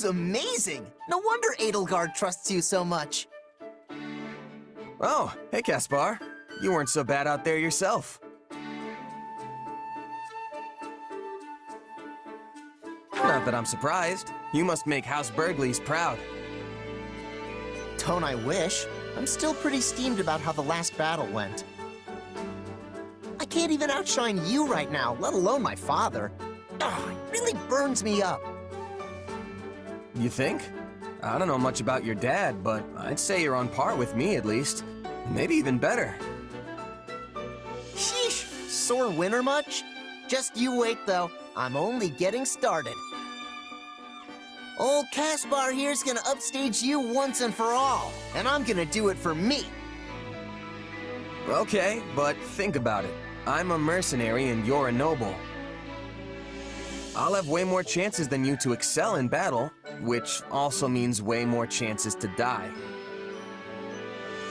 was amazing! No wonder Edelgard trusts you so much. Oh, hey Caspar. You weren't so bad out there yourself. Not that I'm surprised. You must make House Burgleys proud. Don't I wish? I'm still pretty steamed about how the last battle went. I can't even outshine you right now, let alone my father. Ugh, it really burns me up. You think? I don't know much about your dad, but I'd say you're on par with me at least. Maybe even better. Sheesh, sore winner much? Just you wait though, I'm only getting started. Old Caspar here's gonna upstage you once and for all, and I'm gonna do it for me. Okay, but think about it. I'm a mercenary and you're a noble. I'll have way more chances than you to excel in battle, which also means way more chances to die.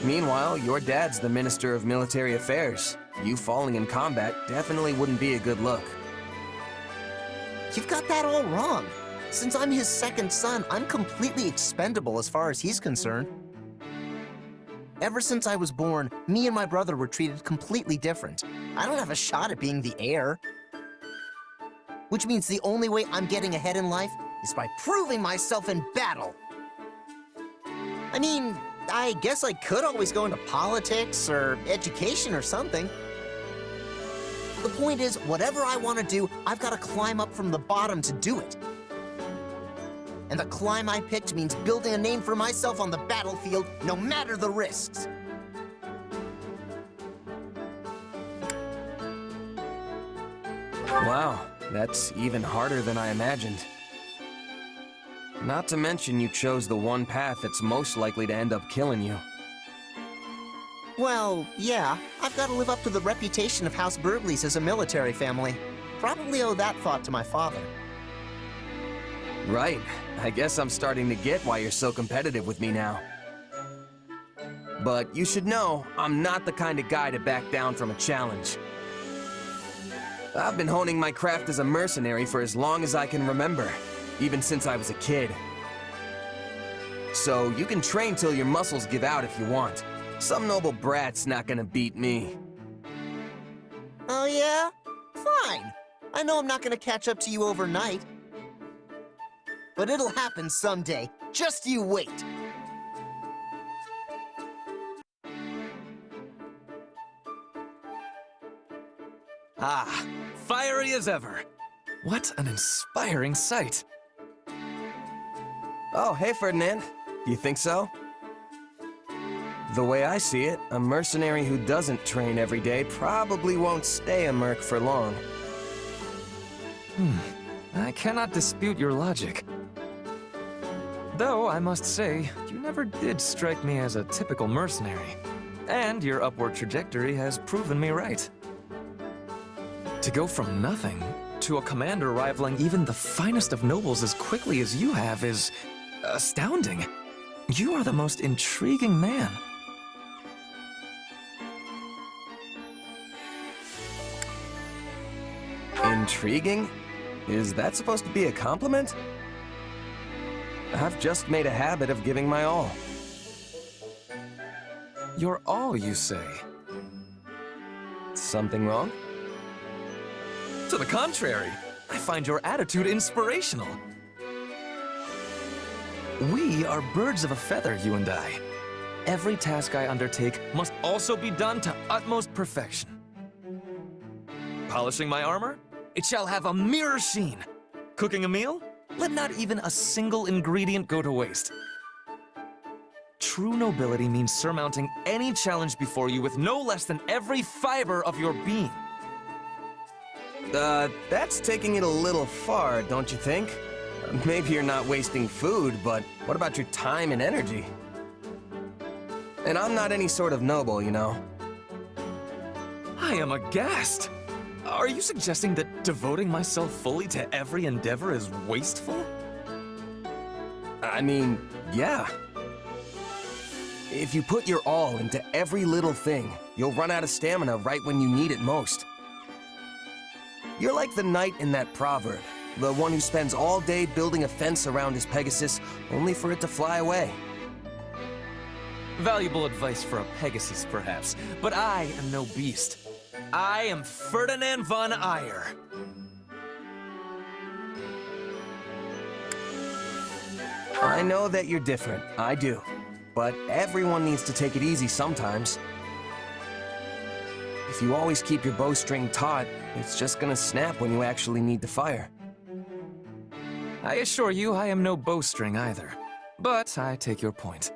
Meanwhile, your dad's the Minister of Military Affairs. You falling in combat definitely wouldn't be a good look. You've got that all wrong. Since I'm his second son, I'm completely expendable as far as he's concerned. Ever since I was born, me and my brother were treated completely different. I don't have a shot at being the heir. Which means the only way I'm getting ahead in life is by proving myself in battle. I mean, I guess I could always go into politics or education or something. The point is, whatever I want to do, I've got to climb up from the bottom to do it. And the climb I picked means building a name for myself on the battlefield, no matter the risks. Wow, that's even harder than I imagined. Not to mention you chose the one path that's most likely to end up killing you. Well, yeah, I've got to live up to the reputation of House Burgleys as a military family. Probably owe that thought to my father. Right. I guess I'm starting to get why you're so competitive with me now. But you should know, I'm not the kind of guy to back down from a challenge. I've been honing my craft as a mercenary for as long as I can remember, even since I was a kid. So you can train till your muscles give out if you want. Some noble brat's not gonna beat me. Oh yeah? Fine. I know I'm not gonna catch up to you overnight. But it'll happen someday. Just you wait. Ah, fiery as ever. What an inspiring sight. Oh, hey Ferdinand. Do you think so? The way I see it, a mercenary who doesn't train every day probably won't stay a merc for long. I cannot dispute your logic. Though, I must say, you never did strike me as a typical mercenary. And your upward trajectory has proven me right. To go from nothing to a commander rivaling even the finest of nobles as quickly as you have is astounding. You are the most intriguing man. Intriguing? Is that supposed to be a compliment? I've just made a habit of giving my all. Your all, you say? Something wrong? To the contrary, I find your attitude inspirational. We are birds of a feather, you and I. Every task I undertake must also be done to utmost perfection. Polishing my armor? It shall have a mirror sheen. Cooking a meal? Let not even a single ingredient go to waste. True nobility means surmounting any challenge before you with no less than every fiber of your being. That's taking it a little far, don't you think? Maybe you're not wasting food, but what about your time and energy? And I'm not any sort of noble, you know. I am aghast. Are you suggesting that devoting myself fully to every endeavor is wasteful? I mean, yeah. If you put your all into every little thing, you'll run out of stamina right when you need it most. You're like the knight in that proverb. The one who spends all day building a fence around his Pegasus, only for it to fly away. Valuable advice for a Pegasus, perhaps, but I am no beast. I am Ferdinand von Eyre. I know that you're different, I do. But everyone needs to take it easy sometimes. If you always keep your bowstring taut, it's just gonna snap when you actually need to fire. I assure you I am no bowstring either, but I take your point.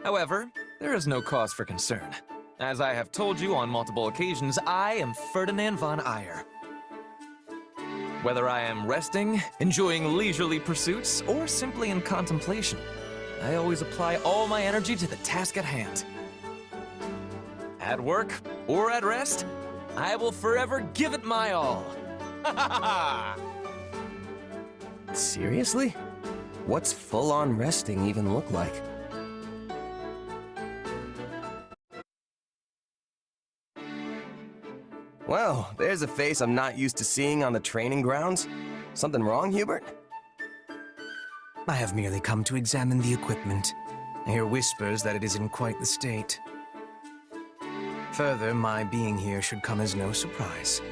However, there is no cause for concern. As I have told you on multiple occasions, I am Ferdinand von Eyre. Whether I am resting, enjoying leisurely pursuits, or simply in contemplation, I always apply all my energy to the task at hand. At work or at rest, I will forever give it my all. Ha ha ha! Seriously? What's full-on resting even look like? Well, there's a face I'm not used to seeing on the training grounds. Something wrong, Hubert? I have merely come to examine the equipment. I hear whispers that it is in quite the state. Further, my being here should come as no surprise.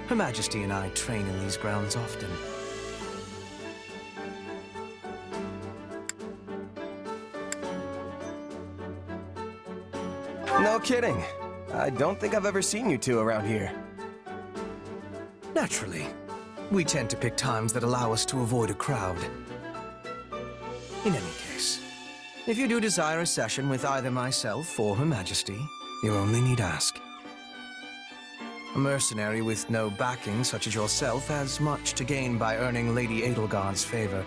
Her Majesty and I train in these grounds often. No kidding. I don't think I've ever seen you two around here. Naturally. We tend to pick times that allow us to avoid a crowd. In any case, if you do desire a session with either myself or Her Majesty, you only need ask. A mercenary with no backing such as yourself has much to gain by earning Lady Edelgard's favor.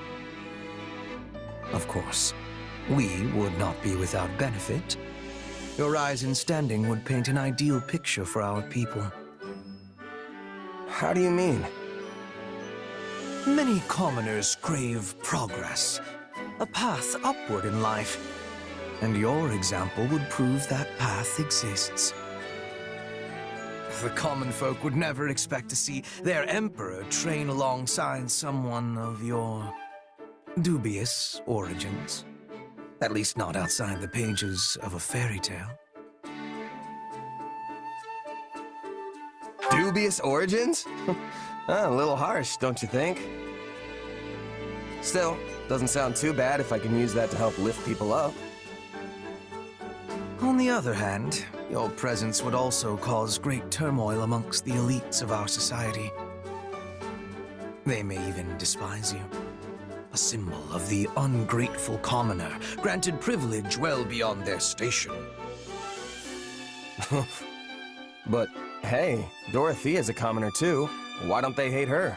Of course, we would not be without benefit. Your rise in standing would paint an ideal picture for our people. How do you mean? Many commoners crave progress, a path upward in life, and your example would prove that path exists. The common folk would never expect to see their emperor train alongside someone of your dubious origins. At least not outside the pages of a fairy tale. Dubious origins? A little harsh, don't you think? Still, doesn't sound too bad if I can use that to help lift people up. On the other hand, your presence would also cause great turmoil amongst the elites of our society. They may even despise you. A symbol of the ungrateful commoner, granted privilege well beyond their station. But hey, Dorothea's a commoner too. Why don't they hate her?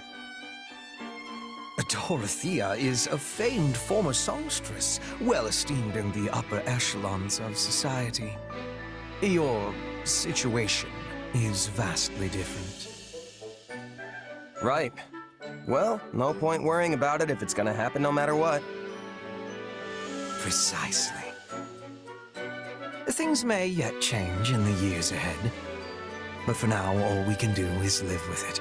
Dorothea is a famed former songstress, well esteemed in the upper echelons of society. Your situation is vastly different. Right. Well, no point worrying about it if it's gonna happen no matter what. Precisely. Things may yet change in the years ahead, but for now all we can do is live with it.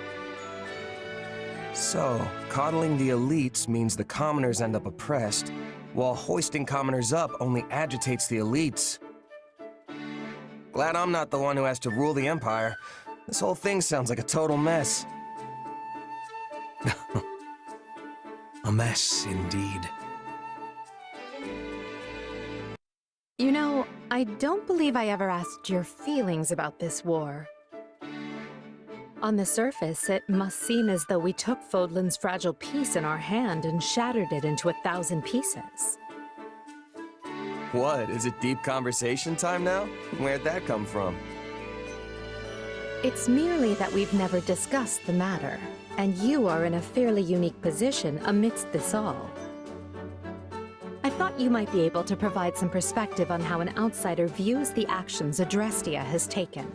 So, coddling the elites means the commoners end up oppressed, while hoisting commoners up only agitates the elites. Glad I'm not the one who has to rule the Empire. This whole thing sounds like a total mess. A mess, indeed. You know, I don't believe I ever asked your feelings about this war. On the surface, it must seem as though we took Fodlan's fragile piece in our hand and shattered it into 1,000 pieces. What, is it deep conversation time now? Where'd that come from? It's merely that we've never discussed the matter, and you are in a fairly unique position amidst this all. I thought you might be able to provide some perspective on how an outsider views the actions Adrestia has taken.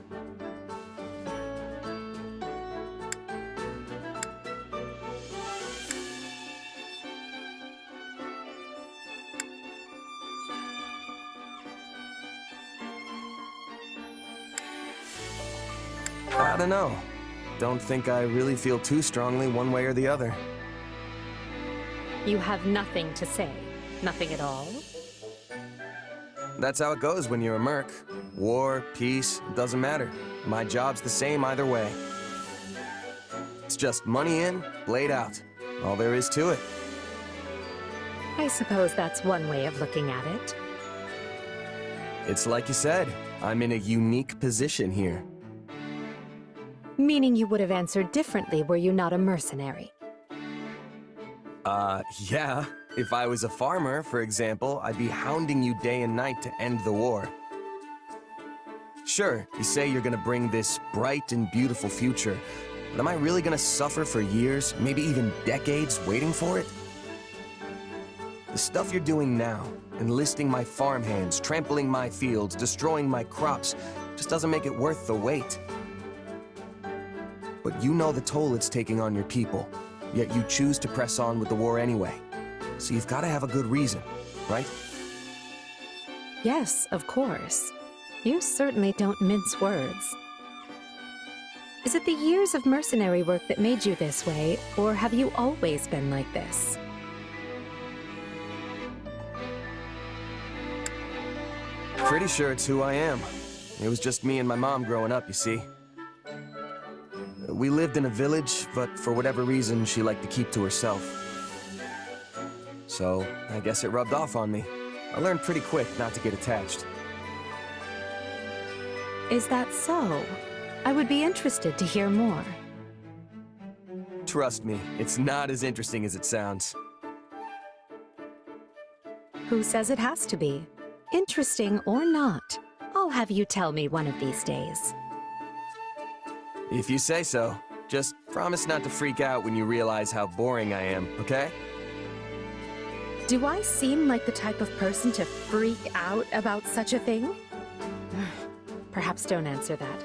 I don't know. don't think I really feel too strongly one way or the other. You have nothing to say. Nothing at all? That's how it goes when you're a merc. War, peace, it doesn't matter. My job's the same either way. It's just money in, blade out. All there is to it. I suppose that's one way of looking at it. It's like you said, I'm in a unique position here. Meaning you would have answered differently were you not a mercenary. Yeah. If I was a farmer, for example, I'd be hounding you day and night to end the war. Sure, you say you're gonna bring this bright and beautiful future, but am I really gonna suffer for years, maybe even decades, waiting for it? The stuff you're doing now, enlisting my farmhands, trampling my fields, destroying my crops, just doesn't make it worth the wait. But you know the toll it's taking on your people, yet you choose to press on with the war anyway. So you've got to have a good reason, right? Yes, of course. You certainly don't mince words. Is it the years of mercenary work that made you this way, or have you always been like this? Pretty sure it's who I am. It was just me and my mom growing up, you see. We lived in a village, but for whatever reason, she liked to keep to herself. So, I guess it rubbed off on me. I learned pretty quick not to get attached. Is that so? I would be interested to hear more. Trust me, it's not as interesting as it sounds. Who says it has to be? Interesting or not, I'll have you tell me one of these days. If you say so. Just promise not to freak out when you realize how boring I am, okay? Do I seem like the type of person to freak out about such a thing? Perhaps don't answer that.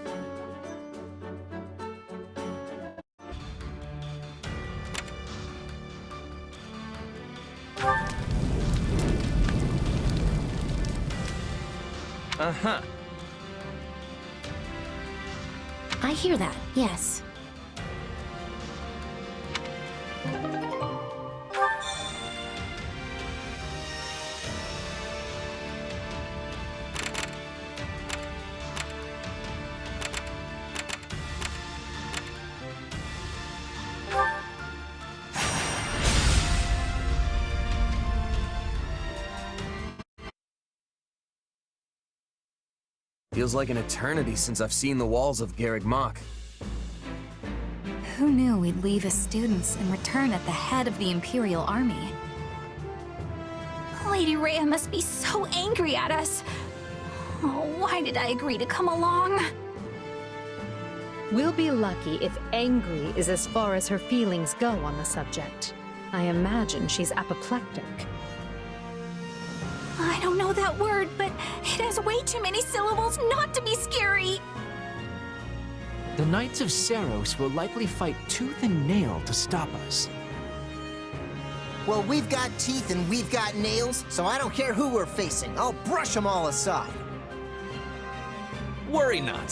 Uh-huh. I hear that, yes. Feels like an eternity since I've seen the walls of Garreg Mach. Who knew we'd leave as students and return at the head of the Imperial Army? Lady Rhea must be so angry at us. Oh, why did I agree to come along? We'll be lucky if angry is as far as her feelings go on the subject. I imagine she's apoplectic. I don't know that word, but it has way too many syllables not to be scary. The Knights of Seros will likely fight tooth and nail to stop us. Well, we've got teeth and we've got nails, so I don't care who we're facing. I'll brush them all aside. Worry not.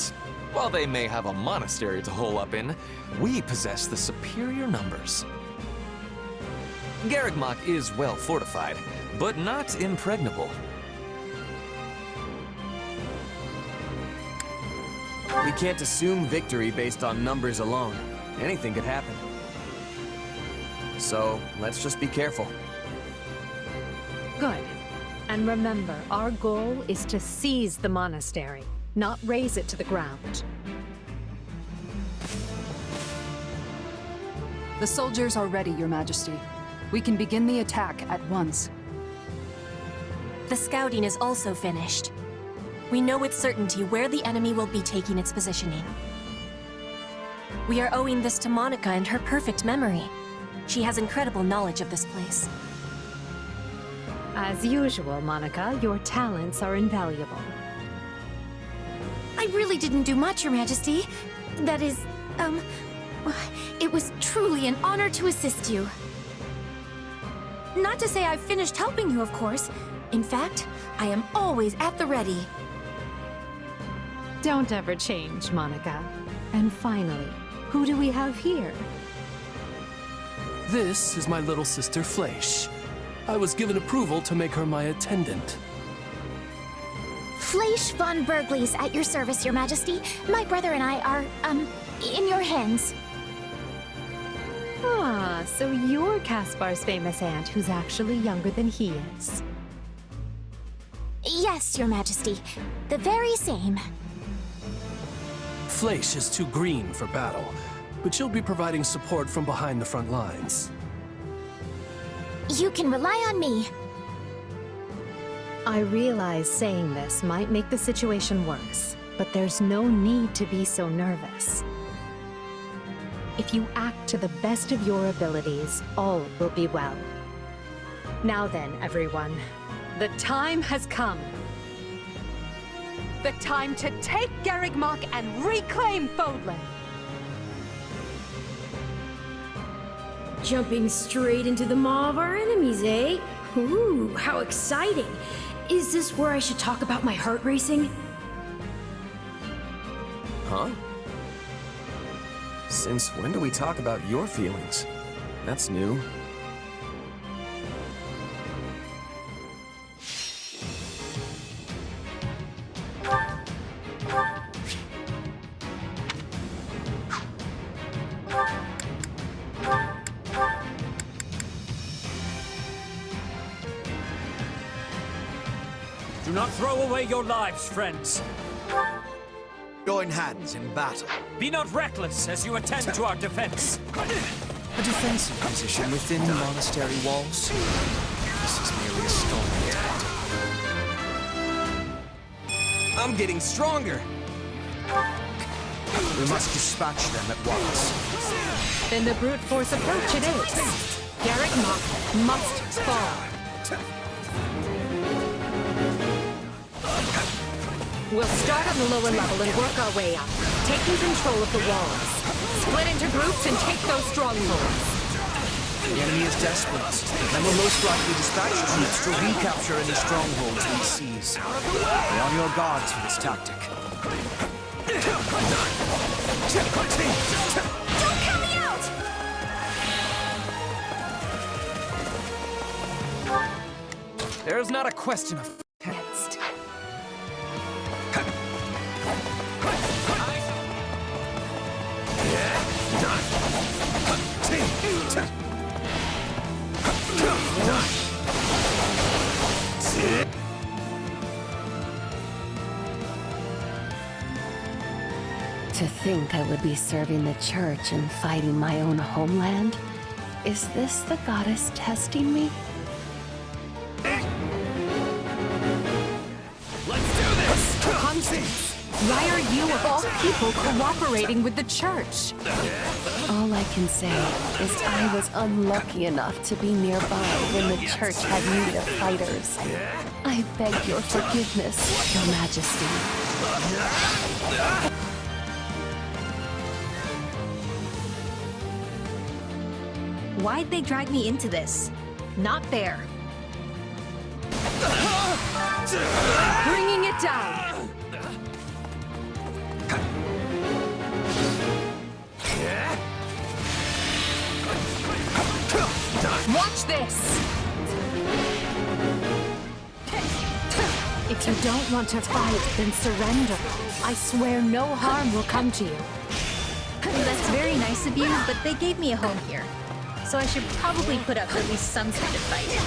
While they may have a monastery to hole up in, we possess the superior numbers. Garreg Mach is well fortified, but not impregnable. We can't assume victory based on numbers alone. Anything could happen. So, let's just be careful. Good. And remember, our goal is to seize the monastery, not raze it to the ground. The soldiers are ready, Your Majesty. We can begin the attack at once. The scouting is also finished. We know with certainty where the enemy will be taking its positioning. We are owing this to Monica and her perfect memory. She has incredible knowledge of this place. As usual, Monica, your talents are invaluable. I really didn't do much, Your Majesty. That is, it was truly an honor to assist you. Not to say I've finished helping you, of course. In fact, I am always at the ready. Don't ever change, Monica. And finally, Who do we have here? This is my little sister Fleisch. I was given approval to make her my attendant. Fleisch von Bergley's at your service, Your Majesty. My brother and I are, in your hands. Ah, so you're Caspar's famous aunt who's actually younger than he is. Yes, Your Majesty. The very same. Fleisch is too green for battle, but she'll be providing support from behind the front lines. You can rely on me. I realize saying this might make the situation worse, but there's no need to be so nervous. If you act to the best of your abilities, all will be well. Now then, everyone, the time has come. The time to take Garreg Mach and reclaim Fodlan. Jumping straight into the maw of our enemies, eh? Ooh, how exciting! Is this where I should talk about my heart racing? Huh? Since when do we talk about your feelings? That's new. Do not throw away your lives, friends. Join hands in battle. Be not reckless as you attend to our defense. A defensive position within the monastery walls? This is merely a stalling tactic. I'm getting stronger! We must dispatch them at once. Then the brute force approach it is. Garreg Mach must fall. We'll start on the lower level and work our way up, taking control of the walls. Split into groups and take those strongholds. The enemy is desperate, and will most likely dispatch troops to recapture any strongholds we seize. Be on your guards for this tactic. Don't count me out! There's not a question of next. To think I would be serving the church and fighting my own homeland? Is this the goddess testing me? Let's do this! Constance, why are you of all people cooperating with the church? All I can say is I was unlucky enough to be nearby when the church had need of fighters. I beg your forgiveness, Your Majesty. Why'd they drag me into this? Not fair. Bringing it down. Watch this! If you don't want to fight, then surrender. I swear no harm will come to you. That's very nice of you, but they gave me a home here. So I should probably put up at least some kind of fight.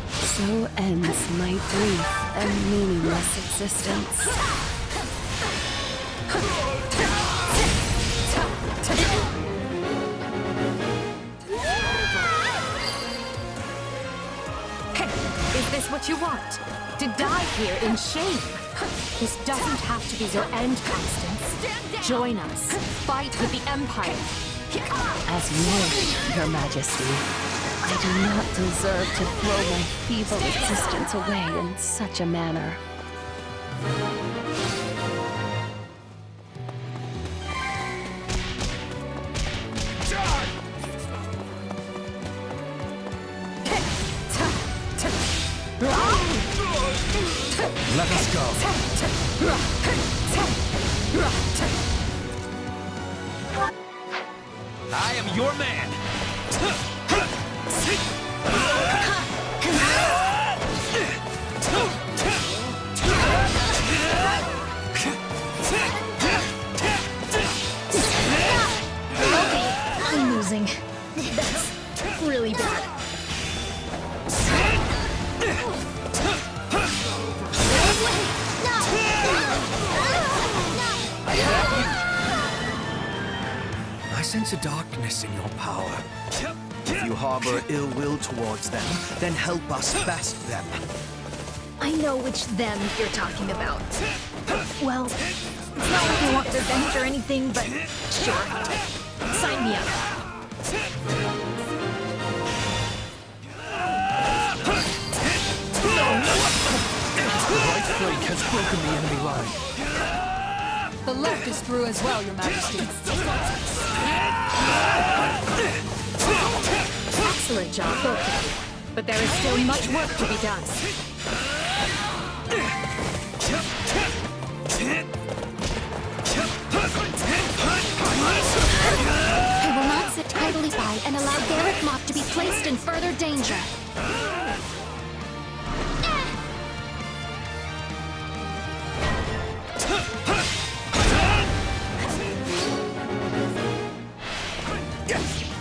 So ends my brief and meaningless existence. Is this what you want? To die here in shame? This doesn't have to be your end, Constance. Join us. Fight with the Empire. As you wish, Your Majesty. I do not deserve to throw my feeble existence away in such a manner. Let us go. I am your man! I'm losing. That's really bad. I sense a darkness in your power. If you harbor ill will towards them, then help us best them. I know which them you're talking about. Well, it's not like I want revenge or anything, but sure. Sign me up. The right flank has broken the enemy line. The left is through as well, Your Majesty. Excellent job, both of you. But there is still much work to be done. I will not sit idly by and allow Garreg Mach to be placed in further danger.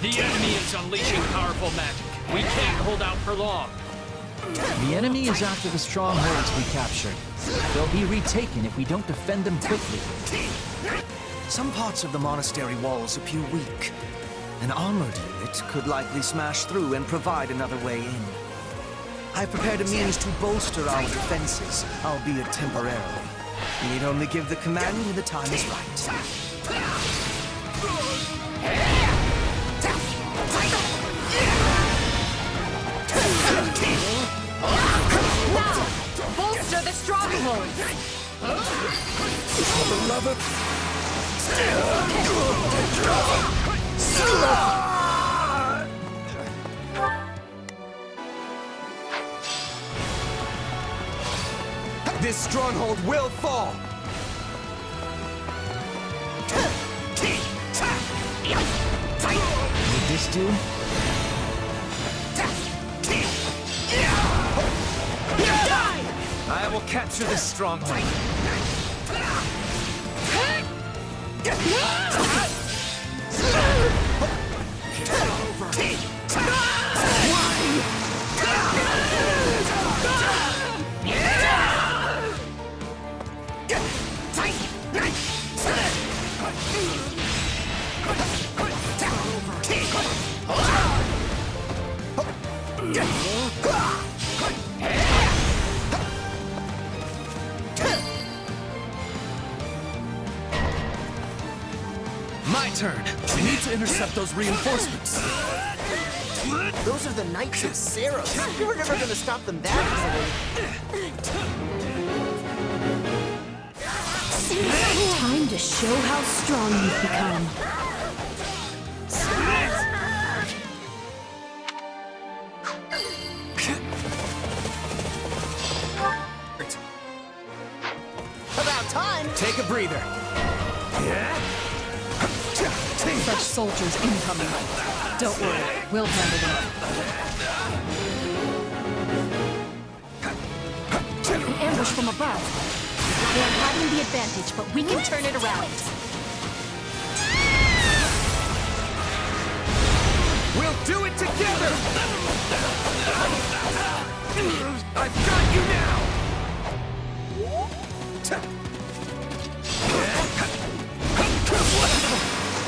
The enemy is unleashing powerful magic. We can't hold out for long. The enemy is after the strongholds we captured. They'll be retaken if we don't defend them quickly. Some parts of the monastery walls appear weak. An armored unit could likely smash through and provide another way in. I've prepared a means to bolster our defenses, albeit temporarily. You need only give the command when the time is right. Now, bolster the stronghold! For the love of... This stronghold will fall! Would this do? I will capture this stronghold. My turn. We need to intercept those reinforcements. Those are the Knights of Seros. You were never gonna stop them that easily. Time to show how strong you've become. About time! Take a breather. Such soldiers incoming. Don't worry, we'll handle them. An ambush from above. They are having the advantage, but we can turn it around. We'll do it together! I've got you now!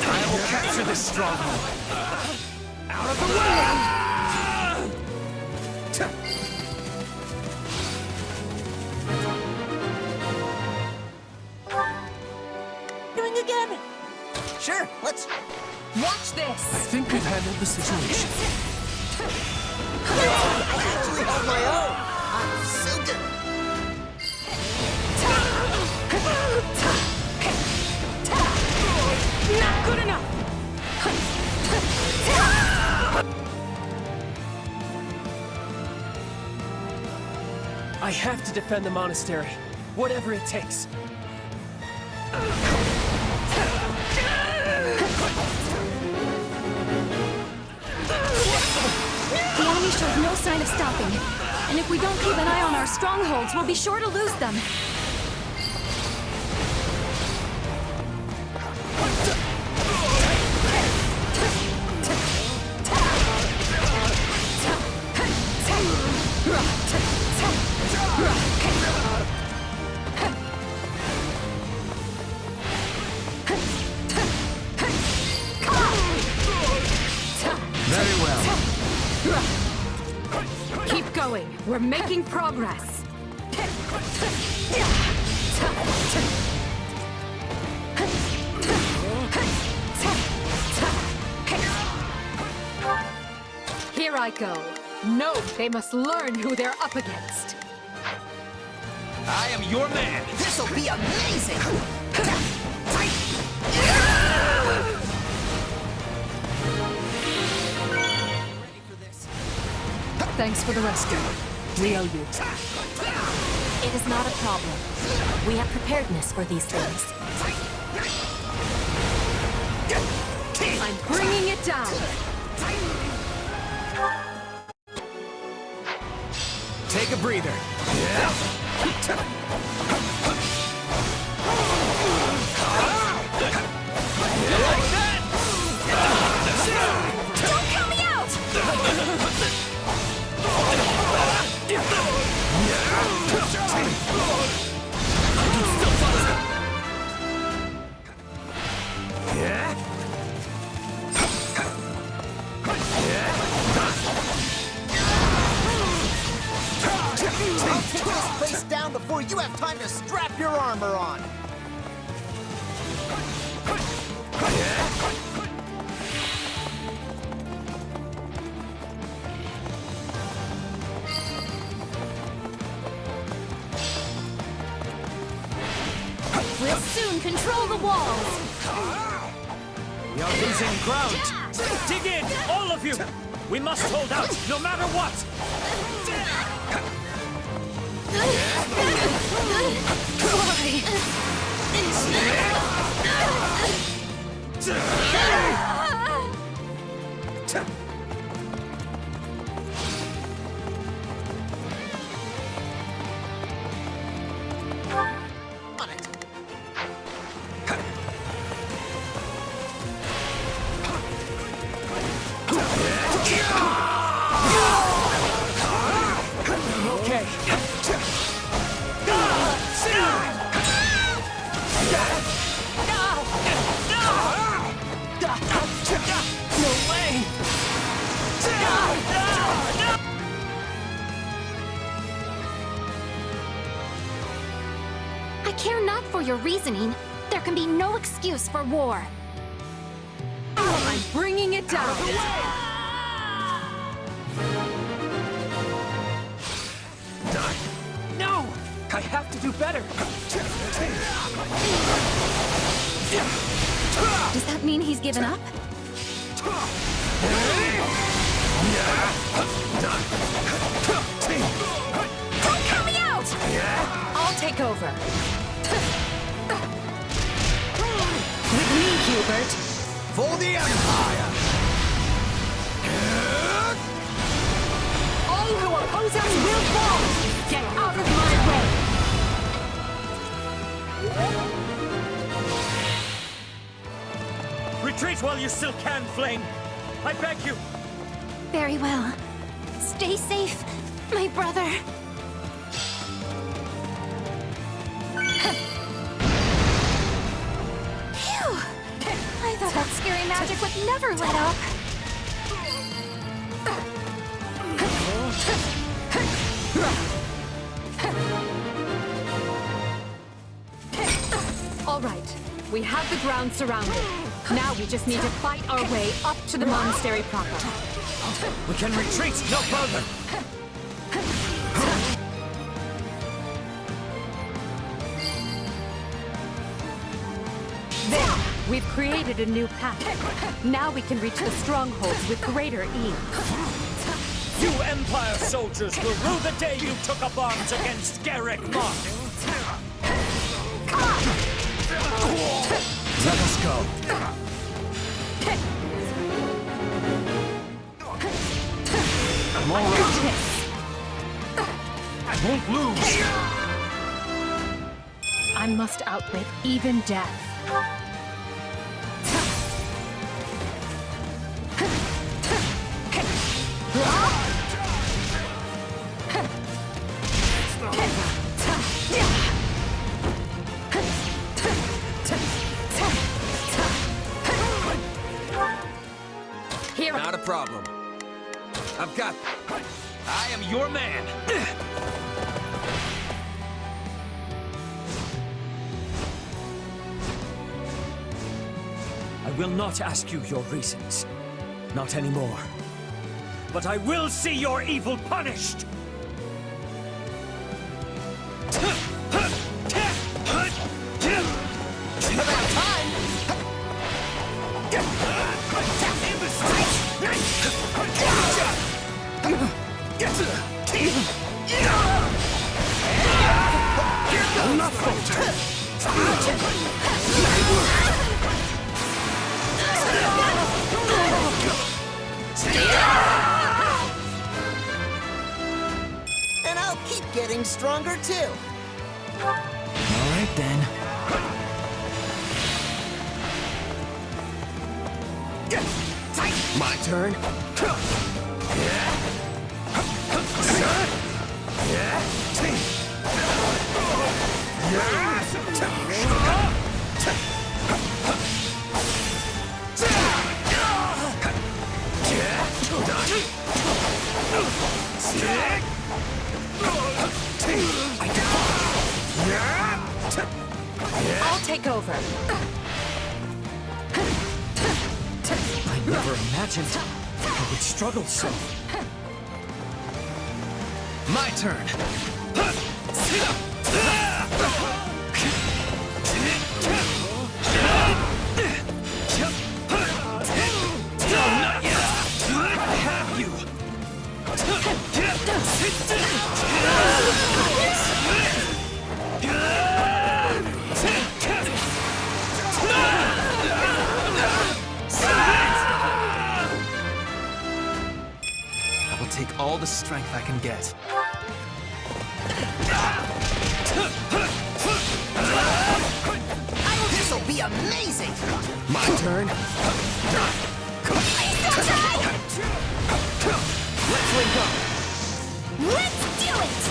I will capture this stronghold. Out of the way! Doing again! Sure, let's... Watch this! I think we've handled the situation. I actually hold my own! I'm so good! Not good enough! I have to defend the monastery, whatever it takes. shows no sign of stopping. And if we don't keep an eye on our strongholds, we'll be sure to lose them. Very well. Keep going. We're making progress. Here I go. No, they must learn who they're up against. I am your man. This'll be amazing! Thanks for the rescue. We owe you. It is not a problem. We have preparedness for these things. I'm bringing it down. Take a breather. Don't count me out! I'll take this place down before you have time to strap your armor on! We'll soon control the walls! We are losing ground! Dig in, all of you! We must hold out, no matter what! On it! Okay. No way! I care not for your reasoning. There can be no excuse for war. I'm bringing it down. No! I have to do better! Does that mean he's given up? Don't count me out! I'll take over. With me, Hubert. For the Empire! All who oppose us will fall. Get out of my way. Retreat while you still can, Flame! I beg you! Very well. Stay safe, my brother. Phew! I thought that scary magic would never let up. All right. We have the ground surrounded. Now we just need to fight our way up to the monastery proper. We can retreat no further! There! We've created a new path. Now we can reach the strongholds with greater ease. You Empire soldiers will rue the day you took up arms against Garreg Mach! Let us go. I'm all right. won't lose! I must outwit even death. Not a problem. I've got... I am your man! I will not ask you your reasons. Not anymore. But I will see your evil punished! About time! Enough, Folger! And I'll keep getting stronger too. All right, then. My turn. I'll take over. I never imagined I would struggle so. My turn. Not yet! I have you! I will take all the strength I can get. This'll be amazing! My turn. Let's link up. Let's do it!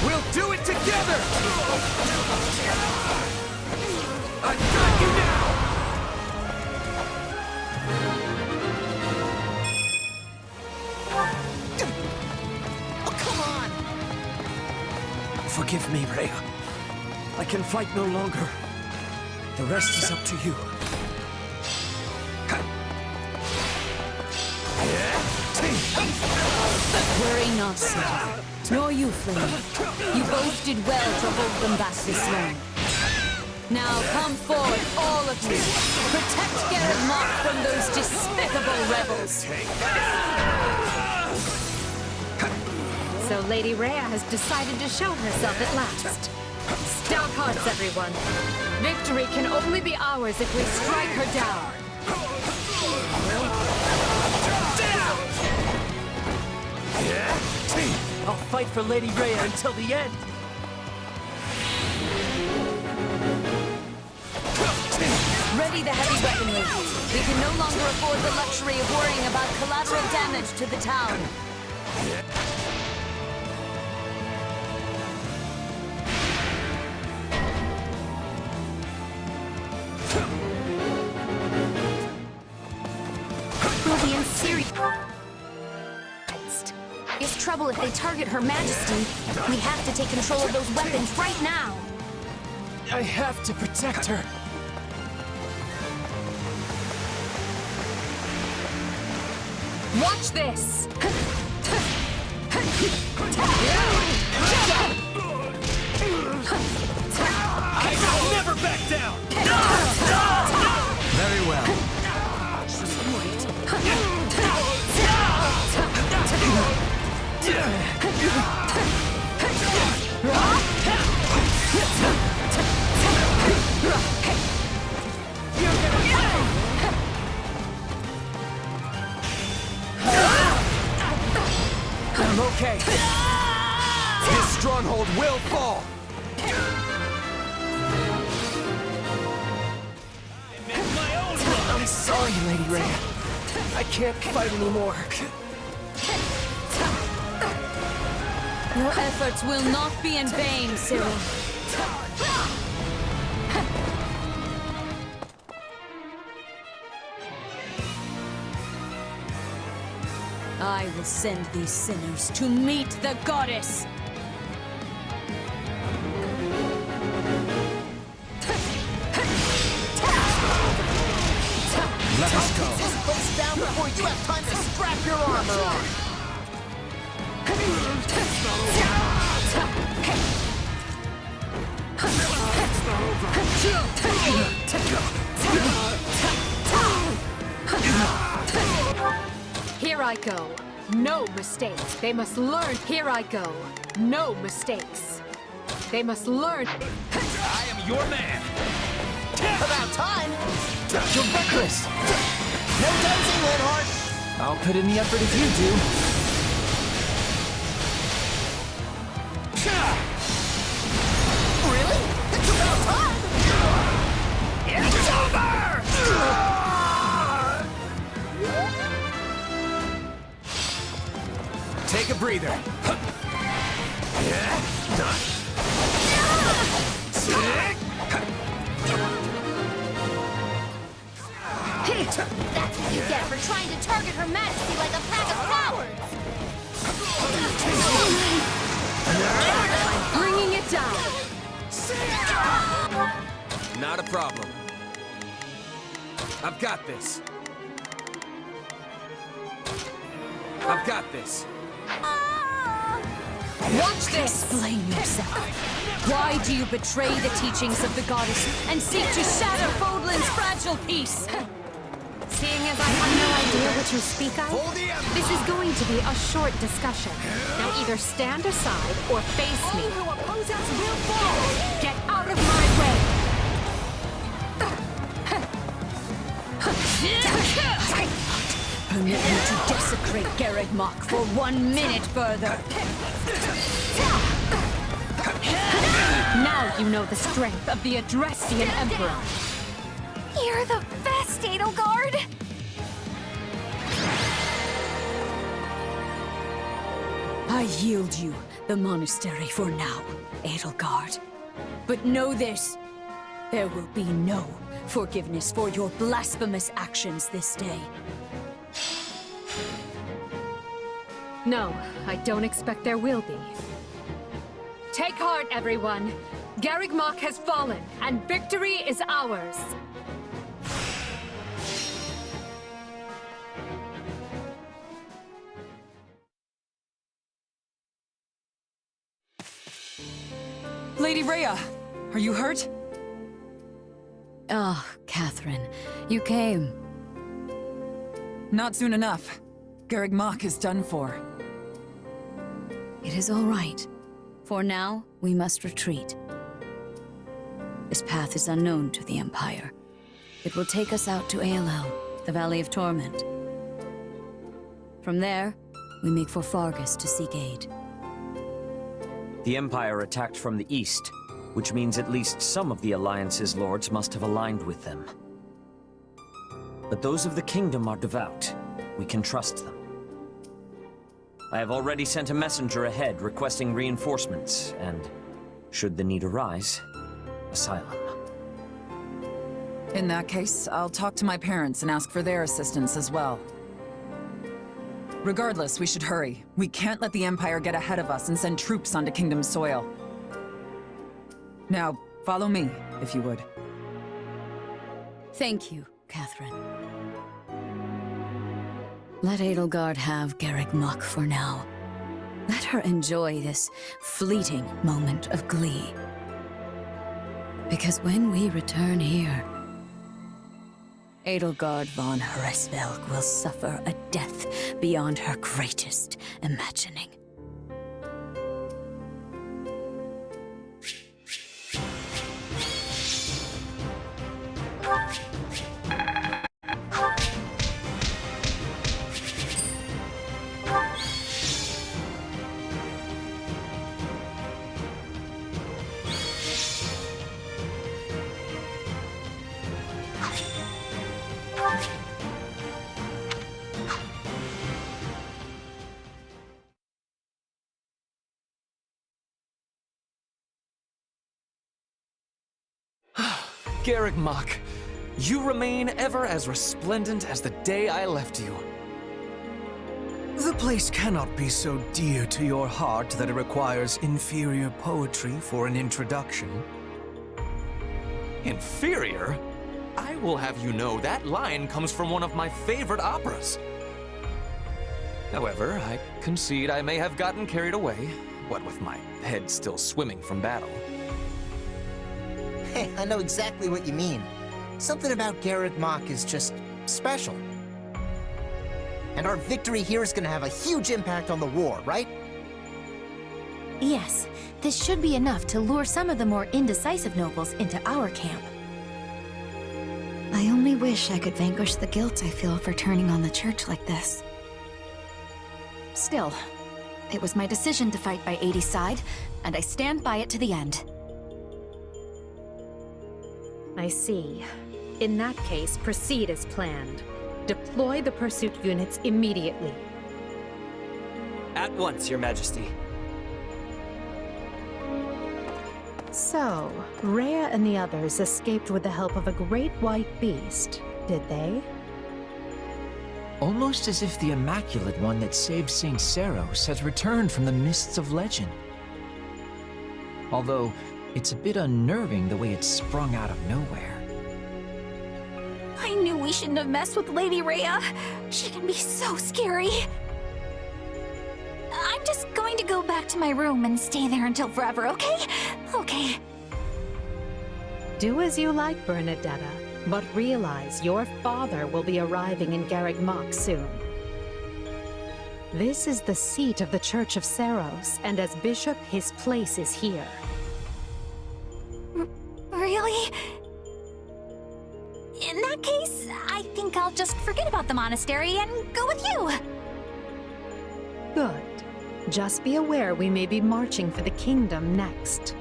We'll do it together! I got you now! Oh, come on! Forgive me, Rhea. I can fight no longer. The rest is up to you. Worry not, sir. Nor you, Flynn. You both did well to hold them back this long. Now come forward, all of you. Protect Garreg Mach from those despicable rebels. So Lady Rhea has decided to show herself at last. Stout hearts, everyone. Victory can only be ours if we strike her down. I'll fight for Lady Rhea until the end. Ready the heavy weaponry. We can no longer afford the luxury of worrying about collateral damage to the town. We'll be in serious trouble if they target Her Majesty. We have to take control of those weapons right now. I have to protect her. Watch this! I'll never back down! Very well. Lady Rhea. I can't fight anymore. Your efforts will not be in vain, Cyril. I will send these sinners to meet the goddess! Let us go. This place down before you have time to strap your armor on! Here I go. No mistakes. They must learn. Here I go. No mistakes. They must learn. I am your man! About time! You're reckless. No dozing, Linhart! I'll put in the effort if you do. Really? It's about time! It's over! Take a breather. That's what you get for trying to target Her Majesty like a pack of cowards! I'm bringing it down. Not a problem. I've got this. I've got this. Watch this! Explain yourself. Why do you betray the teachings of the goddess and seek to shatter Fodlan's fragile peace? Seeing as I have no idea what you speak of, this is going to be a short discussion. Now either stand aside or face me. All who oppose us will fall! Get out of my way! Permit me to desecrate Garreg Mach for 1 minute further. Now you know the strength of the Adrestian Emperor. You're the best, Edelgard! I yield you the monastery for now, Edelgard. But know this, there will be no forgiveness for your blasphemous actions this day. No, I don't expect there will be. Take heart, everyone. Garreg Mach has fallen, and victory is ours. Lady Rhea, are you hurt? Ah, Catherine, you came. Not soon enough. Garreg Mach is done for. It is all right. For now, we must retreat. This path is unknown to the Empire. It will take us out to Aelel, the Valley of Torment. From there, we make for Fargus to seek aid. The Empire attacked from the east, which means at least some of the Alliance's lords must have aligned with them. But those of the Kingdom are devout. We can trust them. I have already sent a messenger ahead requesting reinforcements, and, should the need arise, asylum. In that case, I'll talk to my parents and ask for their assistance as well. Regardless, we should hurry. We can't let the Empire get ahead of us and send troops onto Kingdom soil. Now, follow me, if you would. Thank you, Catherine. Let Edelgard have Garreg Mach for now. Let her enjoy this fleeting moment of glee. Because when we return here, Edelgard von Hresvelg will suffer a death beyond her greatest imagining. Garreg Mach, you remain ever as resplendent as the day I left you. The place cannot be so dear to your heart that it requires inferior poetry for an introduction. Inferior? I will have you know that line comes from one of my favorite operas. However, I concede I may have gotten carried away, what with my head still swimming from battle. Hey, I know exactly what you mean. Something about Garreg Mach is just special. And our victory here is gonna have a huge impact on the war, right? Yes, this should be enough to lure some of the more indecisive nobles into our camp. I only wish I could vanquish the guilt I feel for turning on the church like this. Still, it was my decision to fight by 80's side, and I stand by it to the end. I see. In that case, proceed as planned. Deploy the pursuit units immediately. At once, Your Majesty. So, Rhea and the others escaped with the help of a great white beast, did they? Almost as if the Immaculate One that saved St. Seros has returned from the mists of legend. Although, it's a bit unnerving the way it sprung out of nowhere. I knew we shouldn't have messed with Lady Rhea. She can be so scary. I'm just going to go back to my room and stay there until forever, okay? Okay. Do as you like, Bernadetta, but realize your father will be arriving in Garreg Mach soon. This is the seat of the Church of Seros, and as bishop, his place is here. Really? In that case, I think I'll just forget about the monastery and go with you. Good. Just be aware we may be marching for the kingdom next.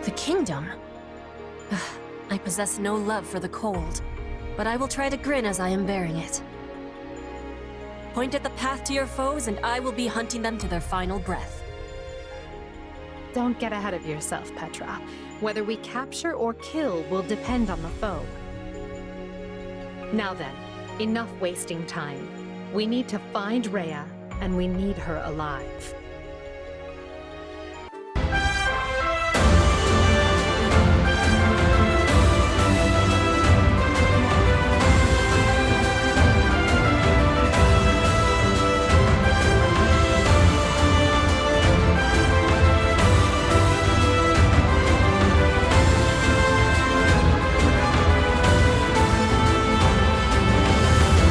The kingdom? I possess no love for the cold, but I will try to grin as I am bearing it. Point at the path to your foes, and I will be hunting them to their final breath. Don't get ahead of yourself, Petra. Whether we capture or kill will depend on the foe. Now then, enough wasting time. We need to find Rhea, and we need her alive.